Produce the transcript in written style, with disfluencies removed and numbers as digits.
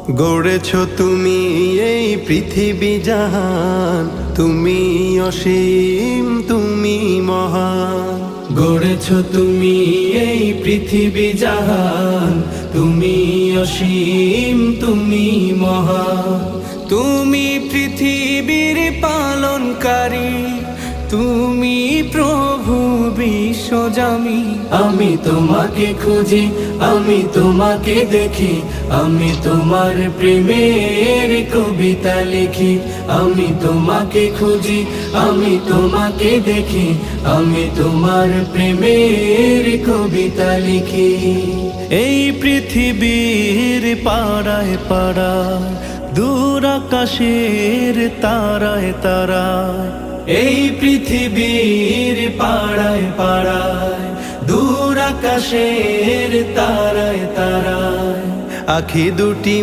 গড়েছ তুমি এই পৃথিবী জাহান, তুমি অসীম তুমি মহান। গড়েছ তুমি এই পৃথিবী জাহান, তুমি অসীম তুমি মহান। তুমি পৃথিবীর পালনকারী, তুমি প্রভু বিশ্বজামি। আমি তোমাকে খুঁজি, আমি তোমাকে দেখি, আমি তোমার প্রেমের কবিতা লিখি। আমি তোমাকে খুঁজি, আমি তোমাকে দেখি, আমি তোমার প্রেমের কবিতা লিখি। এই পৃথিবীর পাড়ায় পাড়ায়, দূর আকাশের তারায় তারায়, এই পৃথিবীর পাড়ায় পাড়ায়, দূর আকাশের তারায় তারায়, আখি দুটি